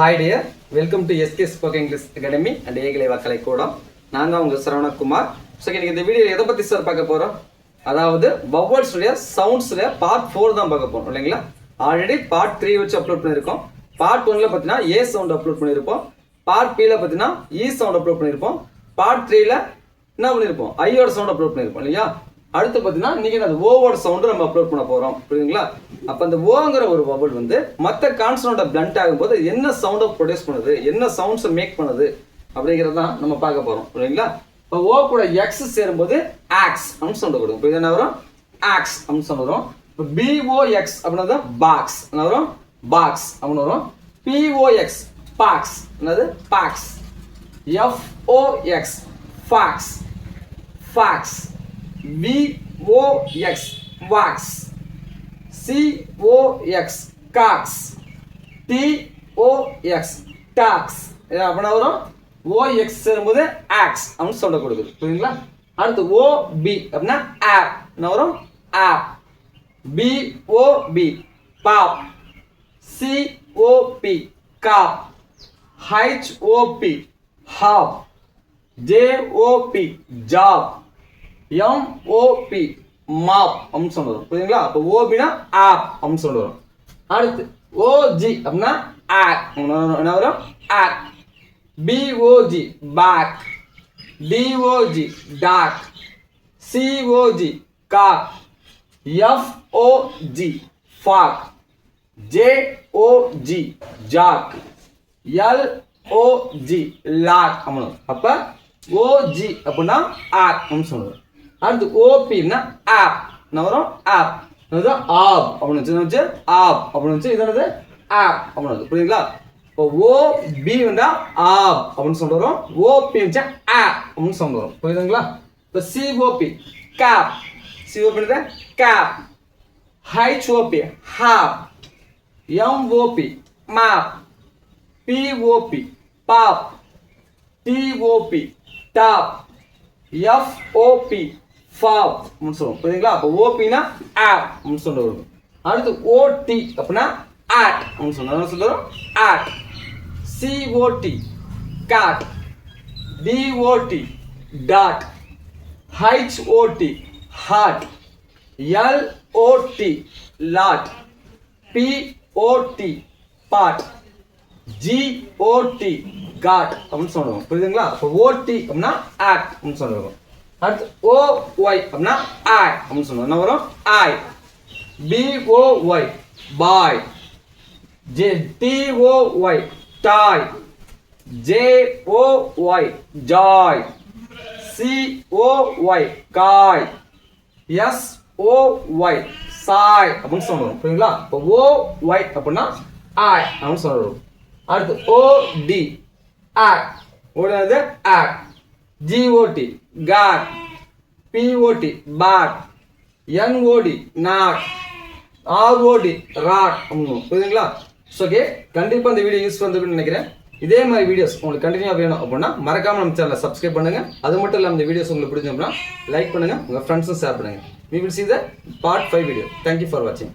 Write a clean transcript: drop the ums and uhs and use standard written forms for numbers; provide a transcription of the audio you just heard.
Hi dear, welcome to SK Spoken English Academy and ஏகலை வாக்கலை கூடம். நான் தான் உங்கள் சரவணகுமார். ஸோ இன்னைக்கு இந்த வீடியோ எதை பற்றி சார் பார்க்க போகிறோம்? அதாவது வவல்ஸுடைய சவுண்ட்ஸில் பார்ட் 4 தான் பார்க்க போகிறோம் இல்லைங்களா? ஆல்ரெடி பார்ட் 3 வச்சு அப்லோட் பண்ணியிருக்கோம். பார்ட் 1ல் பார்த்தீங்கன்னா ஏ சவுண்ட் அப்லோட் பண்ணியிருப்போம். பார்ட் பியில் பார்த்தீங்கன்னா இ சவுண்ட் அப்லோட் பண்ணியிருப்போம். பார்ட் 3ல் என்ன பண்ணியிருப்போம்? ஐயோட சவுண்ட் அப்லோட் பண்ணியிருப்போம் இல்லையா? அடுத்து பார்த்தீங்கன்னா இன்னைக்கு அந்த ஓவோட சவுண்டு நம்ம அப்லோட் பண்ண போகிறோம் புரியுதுங்களா? அப்போ அந்த ஓங்கிற ஒரு வவல் வந்து மற்ற கான்சனோட பிளண்ட் ஆகும்போது என்ன சவுண்டை ப்ரொடியூஸ் பண்ணுது, என்ன சவுண்ட்ஸை மேக் பண்ணுது அப்படிங்கிறது தான் நம்ம பார்க்க போகிறோம் புரியுங்களா? இப்போ ஓ கூட எக்ஸ் சேரும்போது ஆக்ஸ் அப்படின்னு சவுண்ட் கொடுக்கும். இப்போ இது என்ன வரும்? ஆக்ஸ் அப்படின்னு சவுண்ட் வரும். இப்போ பிஓஎக்ஸ் அப்படின்னா பாக்ஸ் என்ன வரும்? பாக்ஸ் அப்படின்னு வரும். பிஓஎக்ஸ் பாக்ஸ் என்னது? Box. F O X fox fox. VOX wax, COX cox, TOX tax. இது அப்படின்னா வரும் OX சேரும்போது ax அப்படின்னு சொல்ல கொடுக்குது புரியுங்களா? அடுத்து OB அப்படின்னா app என்ன வரும்? app. BOB pop, COP cop, HOP hop, JOP job, MOP mop அப்படின்னு சொல்லுவோம் புரியுங்களா? அப்போ ஓபினா ஆப் அப்படின்னு சொல்லுவோம். அடுத்து ஓஜி அப்படின்னா ஆக் என்ன வரும்? Og. B O G bog, D O G dog, C O G cog, F O G fog, J O G jog, L O G log அப்படின்னு. அப்போ ஓஜி அப்படின்னா ஆக் அப்படின்னு சொல்லுவோம். அடுத்து ஓபின்னா ஆப் என்ன வரும்? ஆப் என்னது? ஆப் அப்படின்னு வச்சு ஆப் அப்படின்னு இது ஆப் அப்படின்னு புரியுங்களா? இப்போ ஓபி வந்தா ஆப் அப்படின்னு சொல்லிட்டு வரும். ஓபி வச்சா ஆப் அப்படின்னு சொல்லிட்டு வரும் புரியுதுங்களா? இப்போ C O P cap, C O P cap. H O P hop, M O P map, P O P pop, T O P top, F O P fop அப்படின்னு சொல்லுவோம் புரியுதுங்களா? அப்போ ஓபினா ஆப் அப்படின்னு சொல்லுவோம். அடுத்து ஓடி அப்படின்னா ஆட் அப்படின்னு சொல்லுவோம். Ot. C O T cot, D O T dot, H O T hot, L O T lot, P O T pot, G O T got அப்படின்னு சொல்லுவோம் புரியுதுங்களா? அப்போ ஓடி அப்படின்னா ஆட் அப்படின்னு சொல்லுவோம். அடுத்து ஓஒய் அப்படின்னா ஆய் அப்படின்னு சொல்லுவோம். என்ன வரும்? ஆய். பிஓஒய் பாய், டிஓஒய் டாய், ஜேஓஒய் ஜாய், சிஓஒய் காய், எஸ்ஓஒய் சாய் அப்படின்னு சொல்லுவோம் புரியுங்களா? இப்போ ஓஒய் அப்படின்னா ஆய் அப்படின்னு சொல்லுவோம். அடுத்து ஓடி ஆக், ஓடுறது ஆக். G O T got, P O T pot, N O T not, R O T rot புரியுதுங்களா? ஓகே, கண்டிப்பாக இந்த வீடியோ யூஸ் பண்ணுறதுன்னு நினைக்கிறேன். இதே மாதிரி வீடியோஸ் உங்களுக்கு கண்டினியூவாக வேணும் அப்படின்னா மறக்காம நம்ம சேனலை சப்ஸ்கிரைப் பண்ணுங்க. அது மட்டும் இல்லாமல் இந்த வீடியோஸ் உங்களுக்கு பிடிச்சோம்னா லைக் பண்ணுங்க, உங்கள் ஃப்ரெண்ட்ஸும் ஷேர் பண்ணுங்க. We will see the part 5 video. Thank you for watching.